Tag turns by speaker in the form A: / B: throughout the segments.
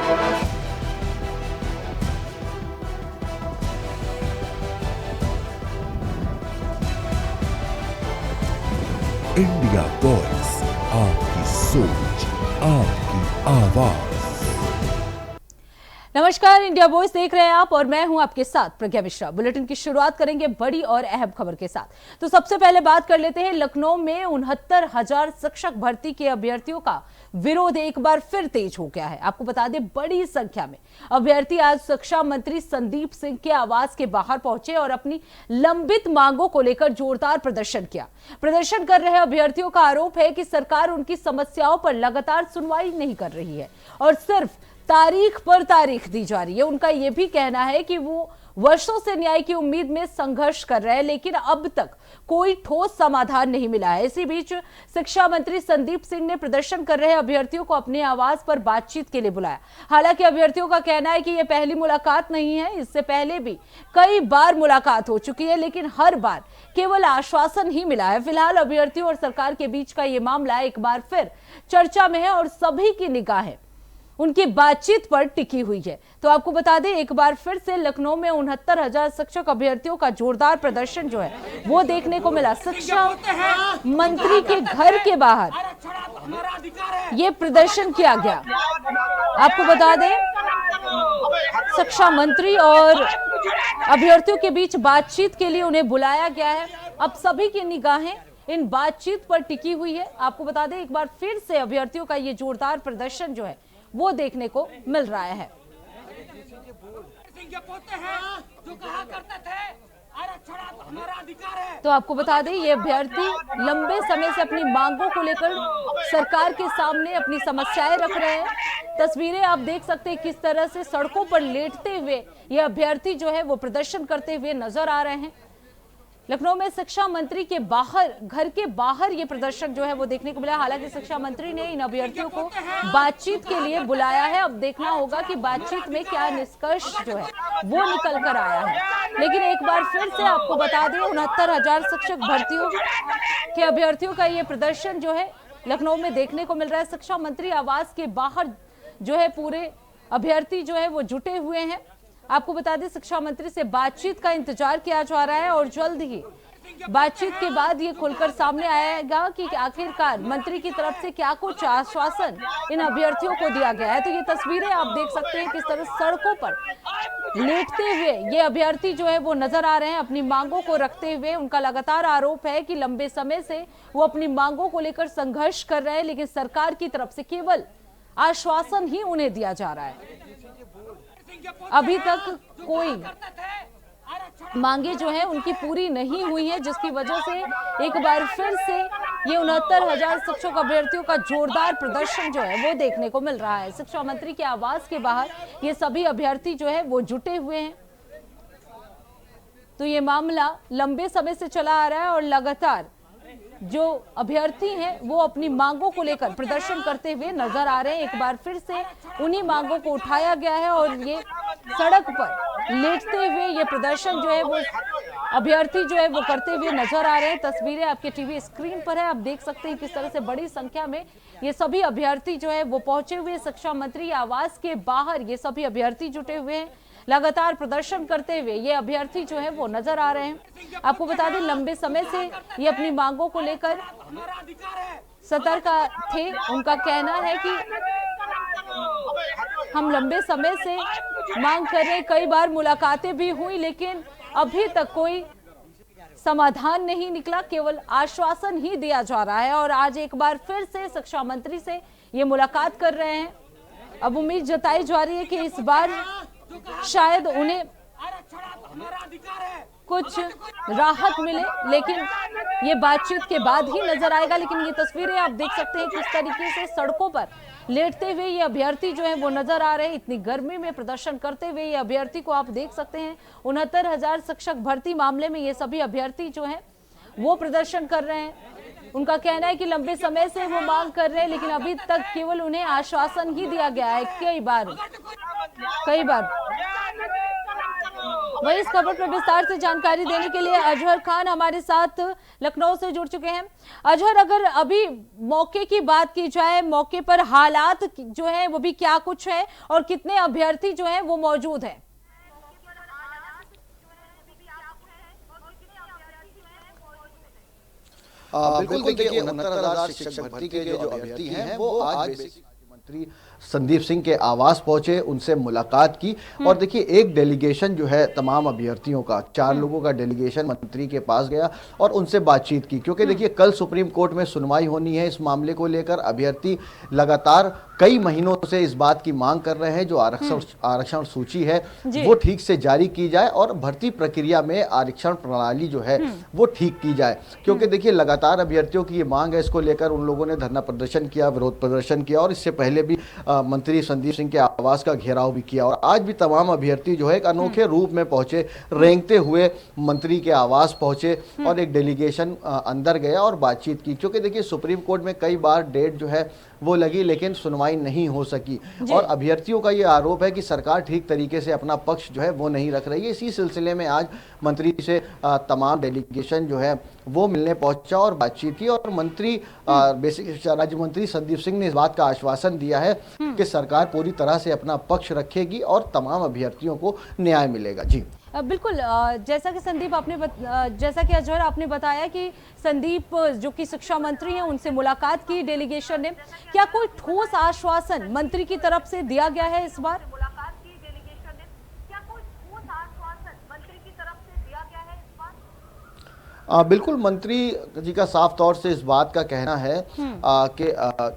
A: India voice, आपकी सोच, आपकी आवाज।
B: नमस्कार, इंडिया वॉइस देख रहे हैं आप और मैं हूं आपके साथ प्रज्ञा मिश्रा। बुलेटिन की शुरुआत करेंगे बड़ी और अहम खबर के साथ। तो सबसे पहले बात कर लेते हैं लखनऊ में 69,000 शिक्षक भर्ती के अभ्यर्थियों का विरोध एक बार फिर तेज हो गया है। आपको बता दें, बड़ी संख्या में अभ्यर्थी आज शिक्षा मंत्री संदीप सिंह के आवास के बाहर पहुंचे और अपनी लंबित मांगों को लेकर जोरदार प्रदर्शन किया। प्रदर्शन कर रहे अभ्यर्थियों का आरोप है कि सरकार उनकी समस्याओं पर लगातार सुनवाई नहीं कर रही है और सिर्फ तारीख पर तारीख दी जा रही है। उनका यह भी कहना है कि वो वर्षों से न्याय की उम्मीद में संघर्ष कर रहे हैं, लेकिन अब तक कोई ठोस समाधान नहीं मिला है। इसी बीच शिक्षा मंत्री संदीप सिंह ने प्रदर्शन कर रहे अभ्यर्थियों को अपने आवास पर बातचीत के लिए बुलाया। हालांकि अभ्यर्थियों का कहना है कि यह पहली मुलाकात नहीं है, इससे पहले भी कई बार मुलाकात हो चुकी है, लेकिन हर बार केवल आश्वासन ही मिला है। फिलहाल अभ्यर्थियों और सरकार के बीच का यह मामला एक बार फिर चर्चा में है और सभी की निगाहें उनकी बातचीत पर टिकी हुई है। तो आपको बता दें, एक बार फिर से लखनऊ में 69,000 शिक्षक अभ्यर्थियों का जोरदार प्रदर्शन जो है वो देखने को मिला। शिक्षा मंत्री के घर के बाहर ये प्रदर्शन किया गया। आपको बता दें, शिक्षा मंत्री और अभ्यर्थियों के बीच बातचीत के लिए उन्हें बुलाया गया है। अब सभी की निगाहें इन बातचीत पर टिकी हुई है। आपको बता दें, एक बार फिर से अभ्यर्थियों का ये जोरदार प्रदर्शन जो है वो देखने को मिल रहा है। तो आपको बता दें, ये अभ्यर्थी लंबे समय से अपनी मांगों को लेकर सरकार के सामने अपनी समस्याएं रख रहे हैं। तस्वीरें आप देख सकते हैं किस तरह से सड़कों पर लेटते हुए ये अभ्यर्थी जो है वो प्रदर्शन करते हुए नजर आ रहे हैं। लखनऊ में शिक्षा मंत्री के बाहर, घर के बाहर ये प्रदर्शन जो है वो देखने को मिला। हालांकि शिक्षा मंत्री ने इन अभ्यर्थियों को बातचीत के लिए बुलाया है। अब देखना होगा कि बातचीत में क्या निष्कर्ष जो है वो निकल कर आया है। लेकिन एक बार फिर से आपको बता दें, 69,000 शिक्षक भर्तियों के अभ्यर्थियों का ये प्रदर्शन जो है लखनऊ में देखने को मिल रहा है। शिक्षा मंत्री आवास के बाहर जो है पूरे अभ्यर्थी जो है वो जुटे हुए हैं। आपको बता दें, शिक्षा मंत्री से बातचीत का इंतजार किया जा रहा है और जल्द ही बातचीत के बाद ये खुलकर सामने आएगा कि आखिरकार मंत्री की तरफ से क्या कुछ आश्वासन इन अभ्यर्थियों को दिया गया है। तो ये तस्वीरें आप देख सकते हैं किस तरह सड़कों पर लेटते हुए ये अभ्यर्थी जो है वो नजर आ रहे हैं, अपनी मांगों को रखते हुए। उनका लगातार आरोप है कि लंबे समय से वो अपनी मांगों को लेकर संघर्ष कर रहे हैं, लेकिन सरकार की तरफ से केवल आश्वासन ही उन्हें दिया जा रहा है। अभी तक कोई मांगे जो है उनकी पूरी नहीं हुई है, जिसकी वजह से एक बार फिर से ये 69,000 शिक्षक अभ्यर्थियों का जोरदार प्रदर्शन जो है वो देखने को मिल रहा है। शिक्षा मंत्री के आवास के बाहर ये सभी अभ्यर्थी जो है वो जुटे हुए हैं। तो ये मामला लंबे समय से चला आ रहा है और लगातार जो अभ्यर्थी हैं वो अपनी मांगों को लेकर प्रदर्शन करते हुए नजर आ रहे हैं। एक बार फिर से उन्हीं मांगों को उठाया गया है और ये सड़क पर लेटते हुए ये प्रदर्शन जो है वो अभ्यर्थी जो है वो करते हुए नजर आ रहे हैं। तस्वीरें आपके टीवी स्क्रीन पर है, आप देख सकते हैं किस तरह से बड़ी संख्या में ये सभी अभ्यर्थी जो है वो पहुंचे हुए शिक्षा मंत्री आवास के बाहर। ये सभी अभ्यर्थी जुटे हुए हैं, लगातार प्रदर्शन करते हुए ये अभ्यर्थी जो है वो नजर आ रहे हैं। आपको बता दें, लंबे समय से ये अपनी मांगों को लेकर सतर्क थे। उनका कहना है कि हम लंबे समय से मांग कर रहे हैं, कई बार मुलाकातें भी हुई, लेकिन अभी तक कोई समाधान नहीं निकला, केवल आश्वासन ही दिया जा रहा है। और आज एक बार फिर से शिक्षा मंत्री से ये मुलाकात कर रहे हैं। अब उम्मीद जताई जा रही है कि इस बार शायद उन्हें कुछ राहत मिले, लेकिन ये बातचीत के बाद ही नजर आएगा। लेकिन ये तस्वीरें आप देख सकते हैं किस तरीके से सड़कों पर लेटते हुए ये अभ्यर्थी जो है वो नजर आ रहे हैं। इतनी गर्मी में प्रदर्शन करते हुए ये अभ्यर्थी को आप देख सकते हैं। 69,000 शिक्षक भर्ती मामले में ये सभी अभ्यर्थी जो है वो प्रदर्शन कर रहे हैं। उनका कहना है कि लंबे समय से वो मांग कर रहे हैं, लेकिन अभी तक केवल उन्हें आश्वासन ही दिया गया है। कई बार वही इस खबर पर विस्तार से जानकारी देने के लिए अजहर खान हमारे साथ लखनऊ से जुड़ चुके हैं। अजहर, अगर अभी मौके की बात की जाए, मौके पर हालात जो है वो भी क्या कुछ है और कितने अभ्यर्थी जो है वो मौजूद है?
C: बिल्कुल देखिए, 69,000 शिक्षक भर्ती के जो अभ्यर्थी हैं वो आज बेसिक मंत्री संदीप सिंह के आवास पहुंचे, उनसे मुलाकात की। और देखिए, एक डेलीगेशन जो है तमाम अभ्यर्थियों का, 4 लोगों का डेलीगेशन मंत्री के पास गया और उनसे बातचीत की, क्योंकि देखिए कल सुप्रीम कोर्ट में सुनवाई होनी है इस मामले को लेकर। अभ्यर्थी लगातार कई महीनों से इस बात की मांग कर रहे हैं जो आरक्षण सूची है वो ठीक से जारी की जाए और भर्ती प्रक्रिया में आरक्षण प्रणाली जो है वो ठीक की जाए, क्योंकि देखिए लगातार अभ्यर्थियों की ये मांग है। इसको लेकर उन लोगों ने धरना प्रदर्शन किया, विरोध प्रदर्शन किया और इससे पहले भी मंत्री संदीप सिंह के आवास का घेराव भी किया। और आज भी तमाम अभ्यर्थी जो है एक अनोखे रूप में पहुंचे, रेंगते हुए मंत्री के आवास पहुंचे और एक डेलीगेशन अंदर गया और बातचीत की, क्योंकि देखिए सुप्रीम कोर्ट में कई बार डेट जो है वो लगी लेकिन सुनवाई नहीं हो सकी। और अभ्यर्थियों का ये आरोप है कि सरकार ठीक तरीके से अपना पक्ष जो है वो नहीं रख रही है। इसी सिलसिले में आज मंत्री से तमाम डेलीगेशन जो है वो मिलने पहुंचा और बातचीत की। और मंत्री बेसिक शिक्षा राज्य मंत्री संदीप सिंह ने इस बात का आश्वासन दिया है कि सरकार पूरी तरह से अपना पक्ष रखेगी और तमाम अभ्यर्थियों को न्याय मिलेगा। जी
B: बिल्कुल, जैसा कि संदीप जैसा कि अजहर आपने बताया कि संदीप जो कि शिक्षा मंत्री हैं उनसे मुलाकात की डेलीगेशन ने, क्या कोई ठोस आश्वासन मंत्री की तरफ से दिया गया है इस बार?
C: बिल्कुल, मंत्री जी का साफ तौर से इस बात का कहना है कि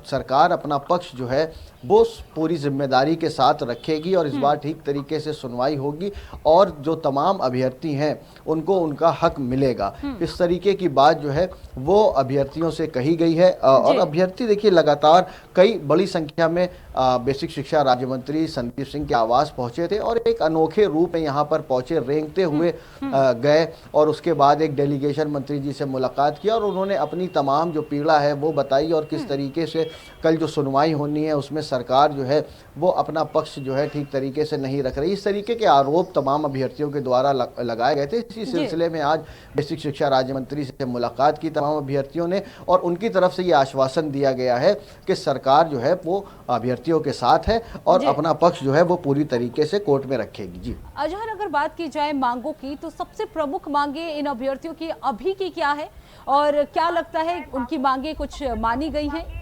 C: सरकार अपना पक्ष जो है वो पूरी जिम्मेदारी के साथ रखेगी और इस बार ठीक तरीके से सुनवाई होगी और जो तमाम अभ्यर्थी हैं उनको उनका हक मिलेगा। इस तरीके की बात जो है वो अभ्यर्थियों से कही गई है। और अभ्यर्थी देखिए लगातार कई बड़ी संख्या में बेसिक शिक्षा राज्य मंत्री संदीप सिंह के आवास पहुंचे थे और एक अनोखे रूप में यहाँ पर पहुंचे, रेंगते हुए गए और उसके बाद एक डेलीगेशन मंत्री जी से मुलाकात किया और उन्होंने अपनी तमाम जो पीड़ा है वो बताई और किस तरीके से कल जो सुनवाई होनी है उसमें सरकार जो है वो अपना पक्ष जो है ठीक तरीके से नहीं रख रही। इस तरीके के आरोप तमाम अभ्यर्थियों के द्वारा लगाए गए थे। इसी सिलसिले में आज बेसिक शिक्षा राज्य मंत्री से मुलाकात की तमाम अभ्यर्थियों ने और उनकी तरफ से ये आश्वासन दिया गया है कि सरकार जो है वो अभ्यर्थियों के साथ है और अपना पक्ष जो है वो पूरी तरीके से कोर्ट में रखेगी। जी
B: अजहर, अगर बात की जाए मांगों की तो सबसे प्रमुख मांगे इन अभ्यर्थियों की अभी की क्या है और क्या लगता है उनकी मांगे कुछ मानी गई हैं?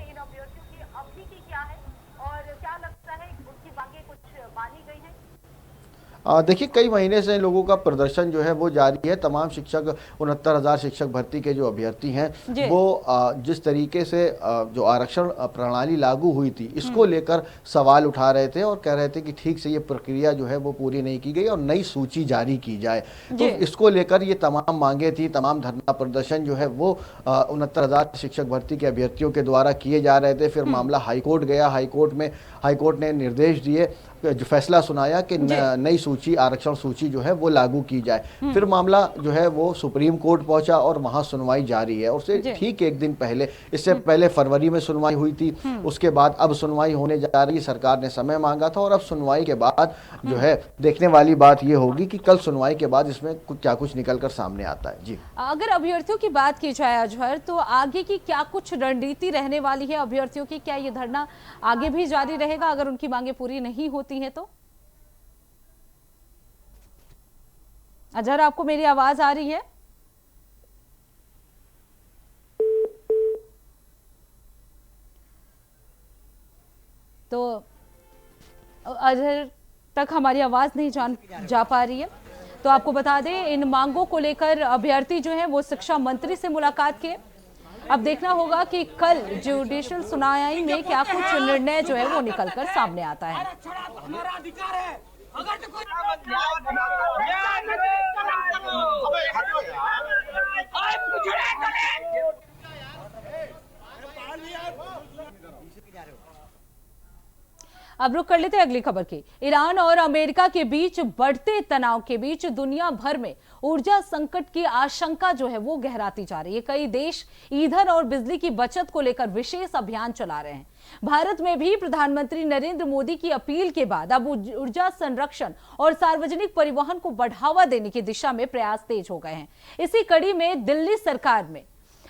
C: देखिए, कई महीने से लोगों का प्रदर्शन जो है वो जारी है। तमाम शिक्षक 69,000 शिक्षक भर्ती के जो अभ्यर्थी हैं वो जिस तरीके से जो आरक्षण प्रणाली लागू हुई थी इसको लेकर सवाल उठा रहे थे और कह रहे थे कि ठीक से ये प्रक्रिया जो है वो पूरी नहीं की गई और नई सूची जारी की जाए। तो इसको लेकर ये तमाम मांगे थी, तमाम धरना प्रदर्शन जो है वो 69,000 शिक्षक भर्ती के अभ्यर्थियों के द्वारा किए जा रहे थे। फिर मामला हाईकोर्ट गया, हाईकोर्ट ने निर्देश दिए, जो फैसला सुनाया कि नई सूची, आरक्षण सूची जो है वो लागू की जाए। फिर मामला जो है वो सुप्रीम कोर्ट पहुंचा और वहां सुनवाई जारी है। उससे ठीक एक दिन पहले, इससे पहले फरवरी में सुनवाई हुई थी, उसके बाद अब सुनवाई होने जा रही है। सरकार ने समय मांगा था और अब सुनवाई के बाद जो है देखने वाली बात ये होगी कि कल सुनवाई के बाद इसमें क्या कुछ निकल कर सामने आता है। जी
B: अगर अभ्यर्थियों की बात की जाए अजहर, तो आगे की क्या कुछ रणनीति रहने वाली है अभ्यर्थियों की? क्या ये धरना आगे भी जारी रहेगा अगर उनकी मांगे पूरी नहीं होती है तो? अजहर, आपको मेरी आवाज आ रही है? तो अजहर तक हमारी आवाज नहीं जा पा रही है। तो आपको बता दें, इन मांगों को लेकर अभ्यर्थी जो है वो शिक्षा मंत्री से मुलाकात किए। अब देखना होगा कि कल जुडिशियल सुनवाई में क्या कुछ निर्णय जो है वो निकलकर सामने आता है। अब रुक कर लेते हैं अगली खबर की। ईरान और अमेरिका के बीच बढ़ते तनाव के बीच दुनिया भर में ऊर्जा संकट की आशंका जो है वो गहराती जा रही है। कई देश ईंधन और बिजली की बचत को लेकर विशेष अभियान चला रहे हैं। भारत में भी प्रधानमंत्री नरेंद्र मोदी की अपील के बाद अब ऊर्जा संरक्षण और सार्वजनिक परिवहन को बढ़ावा देने की दिशा में प्रयास तेज हो गए हैं। इसी कड़ी में दिल्ली सरकार में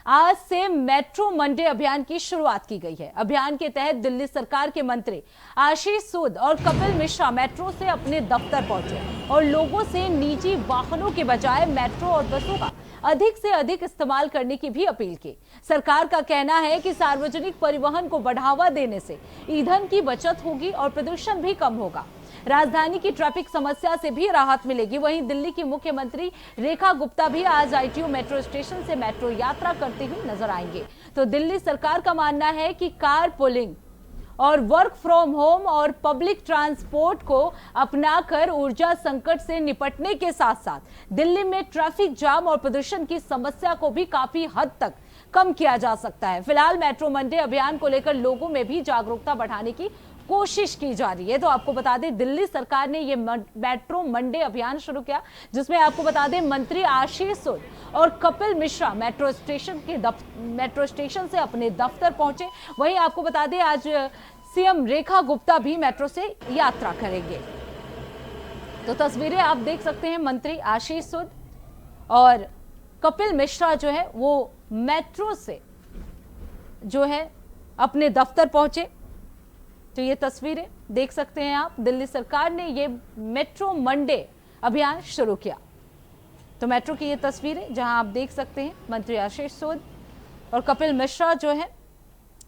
B: आज से मेट्रो मंडे अभियान की शुरुआत की गई है। अभियान के तहत दिल्ली सरकार के मंत्री आशीष सूद और कपिल मिश्रा मेट्रो से अपने दफ्तर पहुंचे और लोगों से निजी वाहनों के बजाय मेट्रो और बसों का अधिक से अधिक इस्तेमाल करने की भी अपील की। सरकार का कहना है कि सार्वजनिक परिवहन को बढ़ावा देने से ईंधन की बचत होगी और प्रदूषण भी कम होगा। राजधानी की ट्रैफिक समस्या से भी राहत मिलेगी। वहीं दिल्ली की मुख्यमंत्री रेखा गुप्ता भी आज आईटीओ मेट्रो स्टेशन से मेट्रो यात्रा करते हुए नजर आएंगे। तो दिल्ली सरकार का मानना है कि कार पुलिंग और वर्क फ्रॉम होम और पब्लिक ट्रांसपोर्ट को अपनाकर ऊर्जा संकट से निपटने के साथ साथ दिल्ली में ट्रैफिक जाम और प्रदूषण की समस्या को भी काफी हद तक कम किया जा सकता है। फिलहाल मेट्रो मंडे अभियान को लेकर लोगों में भी जागरूकता बढ़ाने की कोशिश की जा रही है। तो आपको बता दें दिल्ली सरकार ने ये मेट्रो मंडे अभियान शुरू किया, जिसमें आपको बता दें मंत्री आशीष सूद और कपिल मिश्रा मेट्रो स्टेशन से अपने दफ्तर पहुंचे। वहीं आपको बता दें आज सीएम रेखा गुप्ता भी मेट्रो से यात्रा करेंगे। तो तस्वीरें आप देख सकते हैं, मंत्री आशीष सूद और कपिल मिश्रा जो है वो मेट्रो से जो है अपने दफ्तर पहुंचे। तो ये तस्वीरें देख सकते हैं आप, दिल्ली सरकार ने ये मेट्रो मंडे अभियान शुरू किया। तो मेट्रो की ये तस्वीरें जहां आप देख सकते हैं मंत्री आशीष सूद और कपिल मिश्रा जो है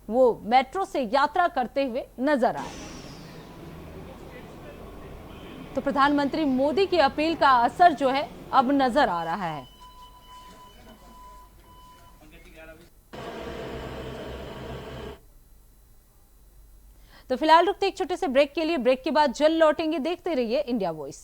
B: वो मेट्रो से यात्रा करते हुए नजर आए। तो प्रधानमंत्री मोदी की अपील का असर जो है अब नजर आ रहा है। तो फिलहाल रुकते एक छोटे से ब्रेक के लिए। ब्रेक के बाद जल्द लौटेंगे। देखते रहिए इंडिया वॉइस।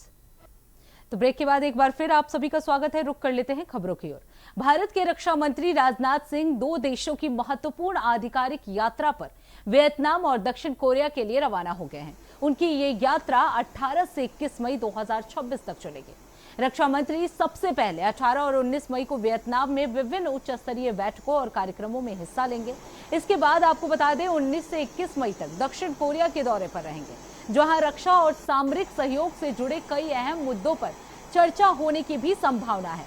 B: तो ब्रेक के बाद एक बार फिर आप सभी का स्वागत है। रुक कर लेते हैं खबरों की ओर। भारत के रक्षा मंत्री राजनाथ सिंह 2 देशों की महत्वपूर्ण आधिकारिक यात्रा पर वियतनाम और दक्षिण कोरिया के लिए रवाना हो गए हैं। उनकी ये यात्रा 18 से 21 मई 2026 तक चलेगी। रक्षा मंत्री सबसे पहले 18 और 19 मई को वियतनाम में विभिन्न उच्च स्तरीय बैठकों और कार्यक्रमों में हिस्सा लेंगे। इसके बाद आपको बता दें 19 से 21 मई तक दक्षिण कोरिया के दौरे पर रहेंगे, जहां रक्षा और सामरिक सहयोग से जुड़े कई अहम मुद्दों पर चर्चा होने की भी संभावना है।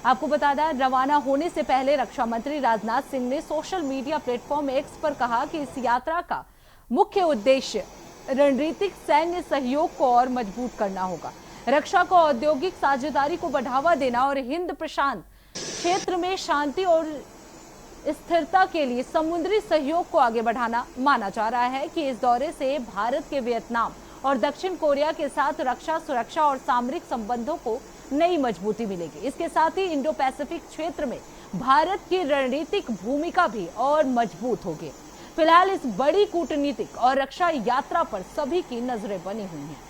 B: आपको बता दें रवाना होने से पहले रक्षा मंत्री राजनाथ सिंह ने सोशल मीडिया प्लेटफॉर्म एक्स पर कहा कि इस यात्रा का मुख्य उद्देश्य रणनीतिक सैन्य सहयोग को और मजबूत करना होगा, रक्षा को औद्योगिक साझेदारी को बढ़ावा देना और हिंद प्रशांत क्षेत्र में शांति और स्थिरता के लिए समुद्री सहयोग को आगे बढ़ाना। माना जा रहा है कि इस दौरे से भारत के वियतनाम और दक्षिण कोरिया के साथ रक्षा, सुरक्षा और सामरिक संबंधों को नई मजबूती मिलेगी। इसके साथ ही इंडो पैसिफिक क्षेत्र में भारत की रणनीतिक भूमिका भी और मजबूत होगी। फिलहाल इस बड़ी कूटनीतिक और रक्षा यात्रा पर सभी की नजरें बनी हुई हैं।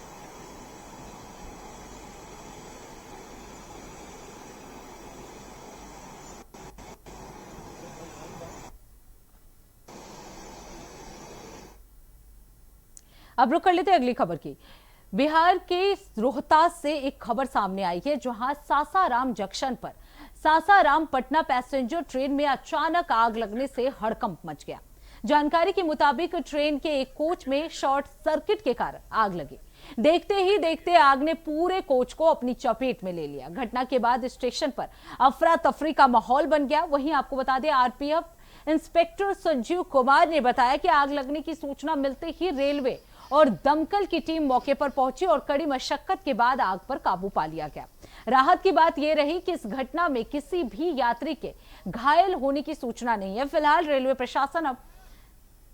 B: अब रुक कर लेते हैं अगली खबर की। बिहार के रोहतास से एक खबर सामने आई है, जहां सासाराम जंक्शन पर सासाराम पटना पैसेंजर ट्रेन में अचानक आग लगने से हड़कंप मच गया। जानकारी के मुताबिक ट्रेन के एक कोच में शॉर्ट सर्किट के कारण आग लगी। देखते ही देखते आग ने पूरे कोच को अपनी चपेट में ले लिया। घटना के बाद स्टेशन पर अफरा तफरी का माहौल बन गया। वहीं आपको बता दें आरपीएफ इंस्पेक्टर संजीव कुमार ने बताया कि आग लगने की सूचना मिलते ही रेलवे और दमकल की टीम मौके पर पहुंची और कड़ी मशक्कत के बाद आग पर काबू पा लिया गया। राहत की बात यह रही कि इस घटना में किसी भी यात्री के घायल होने की सूचना नहीं है। फिलहाल रेलवे प्रशासन अब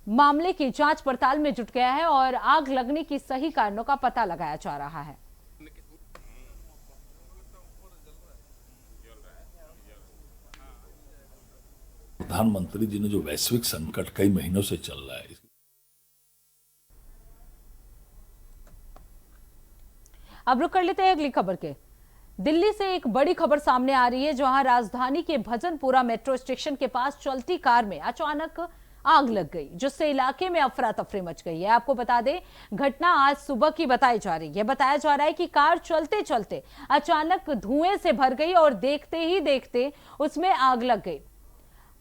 B: मामले की जांच पड़ताल में जुट गया है और आग लगने की सही कारणों का पता लगाया जा रहा है।
D: प्रधानमंत्री जी ने जो वैश्विक संकट कई महीनों से चल रहा है,
B: अब रुक कर लेते हैं अगली खबर के। दिल्ली से एक बड़ी खबर सामने आ रही है, जहां राजधानी के भजनपुरा मेट्रो स्टेशन के पास चलती कार में अचानक आग लग गई, जिससे इलाके में अफरा तफरी मच गई है। आपको बता दें, घटना आज सुबह की बताई जा रही है। बताया जा रहा है कि कार चलते चलते अचानक धुएं से भर गई और देखते ही देखते उसमें आग लग गई।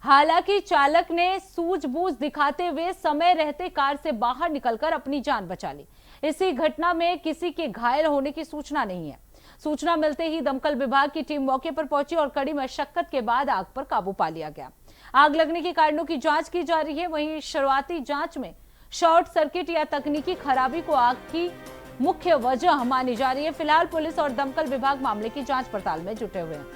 B: हालांकि चालक ने सूझबूझ दिखाते हुए समय रहते कार से बाहर निकलकर अपनी जान बचा ली। इसी घटना में किसी के घायल होने की सूचना नहीं है। सूचना मिलते ही दमकल विभाग की टीम मौके पर पहुंची और कड़ी मशक्कत के बाद आग पर काबू पा लिया गया। आग लगने के कारणों की जांच की जा रही है। वहीं शुरुआती जांच में शॉर्ट सर्किट या तकनीकी खराबी को आग की मुख्य वजह मानी जा रही है। फिलहाल पुलिस और दमकल विभाग मामले की जांच पड़ताल में जुटे हुए हैं।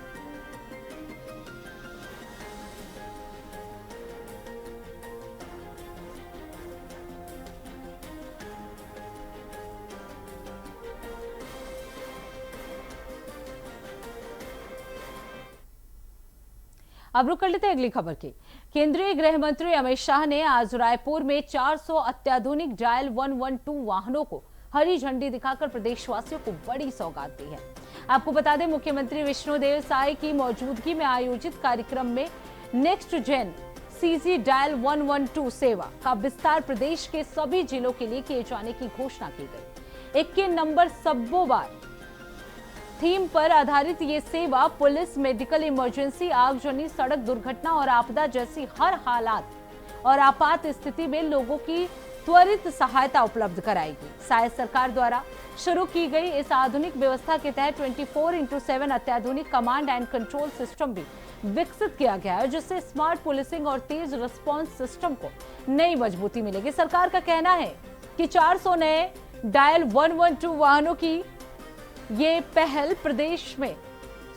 B: अब रुक कर लेते हैं अगली खबर की। केंद्रीय गृह मंत्री अमित शाह ने आज रायपुर में 400 अत्याधुनिक डायल 112 वाहनों को हरी झंडी दिखाकर प्रदेशवासियों को बड़ी सौगात दी है। आपको बता दें, मुख्यमंत्री विष्णुदेव साय की मौजूदगी में आयोजित कार्यक्रम में नेक्स्ट जेन सीजी डायल 112 सेवा का विस्तार प्रदेश के सभी जिलों के लिए किए जाने की घोषणा की गई। 21 नंबर सब्बोबार थीम पर आधारित ये सेवा पुलिस, मेडिकल इमरजेंसी, आगजनी, सड़क दुर्घटना और आपदा जैसी हर हालात और आपात स्थिति में लोगों की त्वरित सहायता उपलब्ध कराएगी। साय सरकार द्वारा शुरू की गई इस आधुनिक व्यवस्था के तहत 24x7 अत्याधुनिक कमांड एंड कंट्रोल सिस्टम भी विकसित किया गया है, जिससे स्मार्ट पुलिसिंग और तेज रिस्पांस सिस्टम को नई मजबूती मिलेगी। सरकार का कहना है कि 400 नए डायल 112 वाहनों की ये पहल प्रदेश में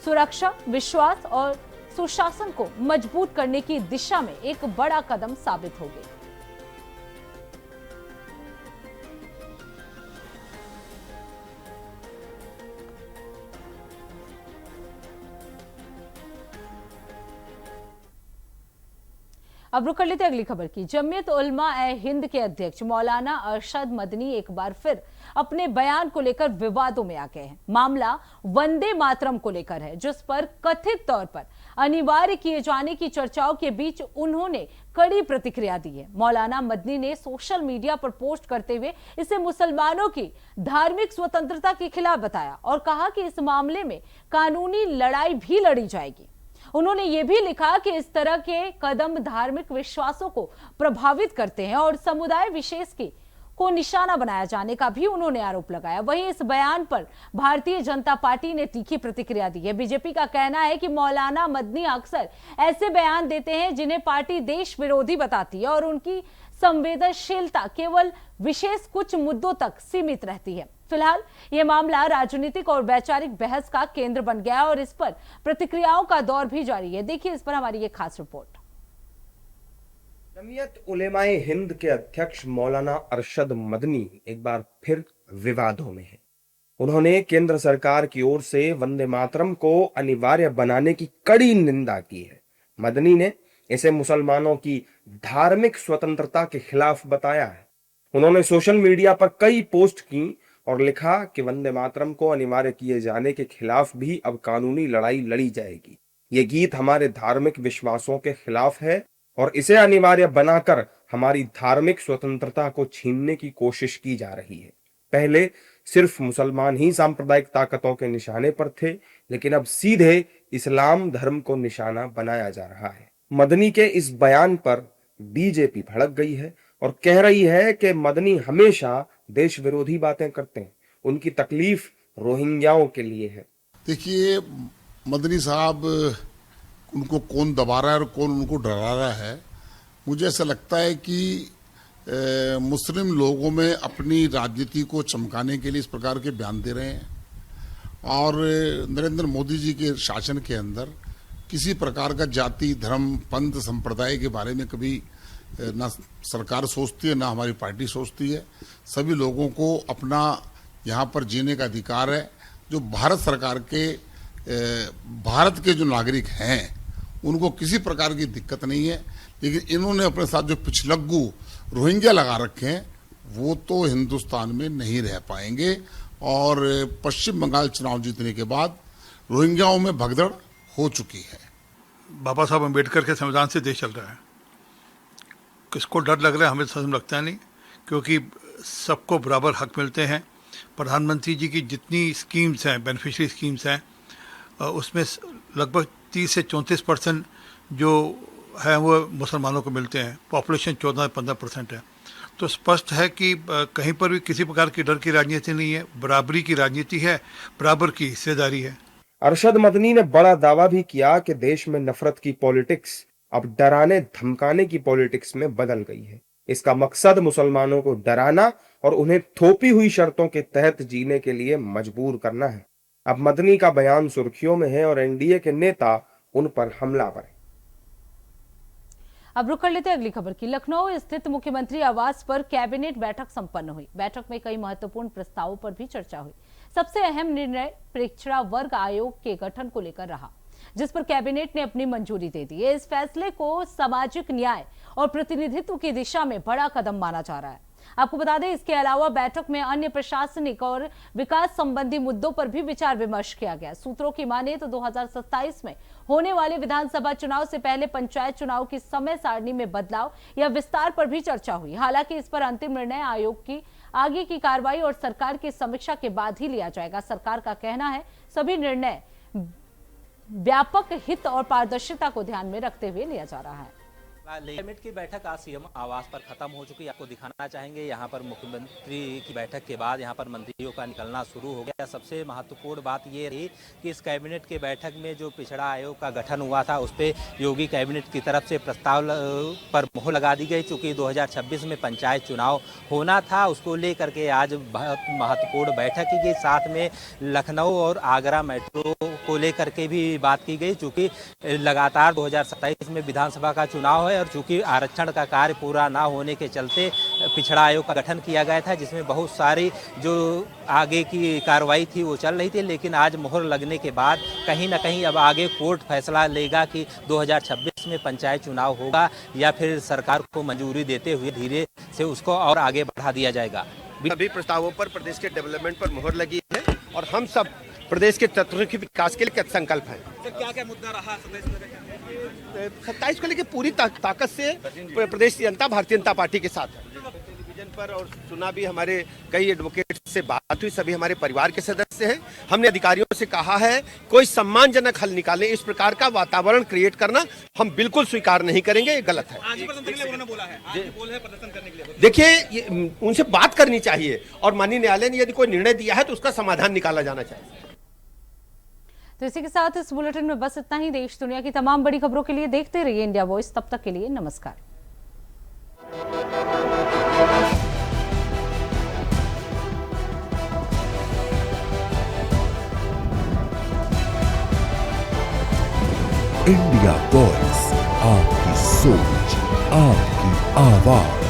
B: सुरक्षा, विश्वास और सुशासन को मजबूत करने की दिशा में एक बड़ा कदम साबित होगी। अब रुक कर लेते अगली खबर की। जमीयत उलमा ए हिंद के अध्यक्ष मौलाना अरशद मदनी एक बार फिर अपने बयान को लेकर विवादों में आ गए हैं। मामला वंदे मातरम को लेकर है, जिस पर कथित तौर पर अनिवार्य किए जाने की चर्चाओं के बीच उन्होंने कड़ी प्रतिक्रिया दी है। मौलाना मदनी ने सोशल मीडिया पर पोस्ट करते हुए इसे मुसलमानों की धार्मिक स्वतंत्रता के खिलाफ बताया और कहा कि इस मामले में कानूनी लड़ाई भी लड़ी जाएगी। उन्होंने ये भी लिखा कि इस तरह के कदम धार्मिक विश्वासों को प्रभावित करते हैं और समुदाय विशेष को निशाना बनाया जाने का भी उन्होंने आरोप लगाया। वहीं इस बयान पर भारतीय जनता पार्टी ने तीखी प्रतिक्रिया दी है। बीजेपी का कहना है कि मौलाना मदनी अक्सर ऐसे बयान देते हैं जिन्हें पार्टी देश विरोधी बताती है और उनकी संवेदनशीलता केवल विशेष कुछ मुद्दों तक सीमित रहती है। फिलहाल यह मामला राजनीतिक और वैचारिक बहस का केंद्र बन गया और इस पर प्रतिक्रियाओं का दौर भी जारी है। देखिए इस पर हमारी ये खास रिपोर्ट।
E: जमीयत उलेमाए हिंद के अध्यक्ष मौलाना अरशद मदनी एक बार फिर विवादों में हैं। उन्होंने केंद्र सरकार की ओर से वंदे मातरम को अनिवार्य बनाने की कड़ी निंदा की है। मदनी ने इसे मुसलमानों की धार्मिक स्वतंत्रता के खिलाफ बताया है। उन्होंने सोशल मीडिया पर कई पोस्ट की और लिखा कि वंदे मातरम को अनिवार्य किए जाने के खिलाफ भी अब कानूनी लड़ाई लड़ी जाएगी। ये गीत हमारे धार्मिक विश्वासों के खिलाफ है और इसे अनिवार्य बनाकर हमारी धार्मिक स्वतंत्रता को छीनने की कोशिश की जा रही है। पहले सिर्फ मुसलमान ही सांप्रदायिक ताकतों के निशाने पर थे, लेकिन अब सीधे इस्लाम धर्म को निशाना बनाया जा रहा है। मदनी के इस बयान पर बीजेपी भड़क गई है और कह रही है कि मदनी हमेशा देश विरोधी बातें करते हैं। उनकी तकलीफ रोहिंग्याओं के लिए है।
F: देखिए, मदनी साहब उनको कौन दबा रहा है और कौन उनको डरा रहा है, मुझे ऐसा लगता है कि मुस्लिम लोगों में अपनी राजनीति को चमकाने के लिए इस प्रकार के बयान दे रहे हैं। और नरेंद्र मोदी जी के शासन के अंदर किसी प्रकार का जाति, धर्म, पंथ, संप्रदाय के बारे में कभी ना सरकार सोचती है, ना हमारी पार्टी सोचती है। सभी लोगों को अपना यहाँ पर जीने का अधिकार है। जो भारत सरकार के भारत के जो नागरिक हैं उनको किसी प्रकार की दिक्कत नहीं है, लेकिन इन्होंने अपने साथ जो पिछलग्गू रोहिंग्या लगा रखे हैं वो तो हिंदुस्तान में नहीं रह पाएंगे। और पश्चिम बंगाल चुनाव जीतने के बाद रोहिंग्याओं में भगदड़ हो चुकी है।
G: बाबा साहब अम्बेडकर के संविधान से देश चल रहा है। किसको डर लग रहा है हमें समझ लगता नहीं, क्योंकि सबको बराबर हक मिलते हैं। प्रधानमंत्री जी की जितनी स्कीम्स हैं, बेनिफिशियरी स्कीम्स हैं, उसमें लगभग 30 से 34% जो है वो मुसलमानों को मिलते हैं। पॉपुलेशन 14-15% है। तो स्पष्ट है कि कहीं पर भी किसी प्रकार की डर की राजनीति नहीं है, बराबरी की राजनीति है, बराबर की हिस्सेदारी है।
E: अरशद मदनी ने बड़ा दावा भी किया कि देश में नफरत की पॉलिटिक्स अब डराने धमकाने की पॉलिटिक्स में बदल गई है। इसका मकसद मुसलमानों को डराना और उन्हें थोपी हुई शर्तों के तहत जीने के लिए मजबूर करना है। अब मदनी का बयान सुर्खियों में है और एनडीए के नेता उन पर हमलावर हैं।
B: अब रुक कर लेते हैं अगली खबर की। लखनऊ स्थित मुख्यमंत्री आवास पर कैबिनेट बैठक संपन्न हुई। बैठक में कई महत्वपूर्ण प्रस्तावों पर भी चर्चा हुई। सबसे अहम निर्णय पिछड़ा वर्ग आयोग के गठन को लेकर रहा, जिस पर कैबिनेट ने अपनी मंजूरी दे दी है। इस फैसले को सामाजिक न्याय और प्रतिनिधित्व की दिशा में बड़ा कदम माना जा रहा है। आपको बता दें, इसके अलावा बैठक में अन्य प्रशासनिक और विकास संबंधी मुद्दों पर भी विचार विमर्श किया गया। सूत्रों की माने तो 2027 में होने वाले विधानसभा चुनाव से पहले पंचायत चुनाव की समय सारणी में बदलाव या विस्तार पर भी चर्चा हुई। हालांकि इस पर अंतिम निर्णय आयोग की आगे की कार्रवाई और सरकार की समीक्षा के बाद ही लिया जाएगा। सरकार का कहना है सभी निर्णय व्यापक हित और पारदर्शिता को ध्यान में रखते हुए लिया जा रहा है।
H: कैबिनेट की बैठक आज सीएम आवास पर खत्म हो चुकी है। आपको दिखाना चाहेंगे यहाँ पर मुख्यमंत्री की बैठक के बाद यहाँ पर मंत्रियों का निकलना शुरू हो गया। सबसे महत्वपूर्ण बात ये रही कि इस कैबिनेट की बैठक में जो पिछड़ा आयोग का गठन हुआ था उस पर योगी कैबिनेट की तरफ से प्रस्ताव पर मोहर लगा दी गई। चूँकि 2026 में पंचायत चुनाव होना था, उसको लेकर के आज बहुत महत्वपूर्ण बैठक की गई। साथ में लखनऊ और आगरा मेट्रो को लेकर के भी बात की गई। चूँकि लगातार 2027 में विधानसभा का चुनाव है और चूंकि आरक्षण का कार्य पूरा ना होने के चलते पिछड़ा आयोग का गठन किया गया था, जिसमें बहुत सारी जो आगे की कार्रवाई थी वो चल रही थी। लेकिन आज मोहर लगने के बाद कहीं ना कहीं अब आगे कोर्ट फैसला लेगा कि 2026 में पंचायत चुनाव होगा या फिर सरकार को मंजूरी देते हुए धीरे से उसको और आगे बढ़ा दिया जाएगा।
I: सभी प्रस्तावों पर प्रदेश के डेवलपमेंट पर मोहर लगी है और हम सब प्रदेश के तत्वों विकास के लिए संकल्प है।
H: क्या क्या मुद्दा रहा
I: 27 को लेकर पूरी ताकत से प्रदेश की जनता भारतीय जनता पार्टी के साथ है। टेलीविजन पर और सुना भी, हमारे कई एडवोकेट से बात हुई, सभी हमारे परिवार के सदस्य हैं। हमने अधिकारियों से कहा है कोई सम्मानजनक हल निकालें। इस प्रकार का वातावरण क्रिएट करना हम बिल्कुल स्वीकार नहीं करेंगे, ये गलत है। देखिए, उनसे बात करनी चाहिए और माननीय न्यायालय ने यदि कोई निर्णय दिया है तो उसका समाधान निकाला जाना चाहिए।
B: तो इसी के साथ इस बुलेटिन में बस इतना ही। देश दुनिया की तमाम बड़ी खबरों के लिए देखते रहिए इंडिया वॉइस। तब तक के लिए नमस्कार।
A: इंडिया वॉइस, आपकी सोच, आपकी आवाज।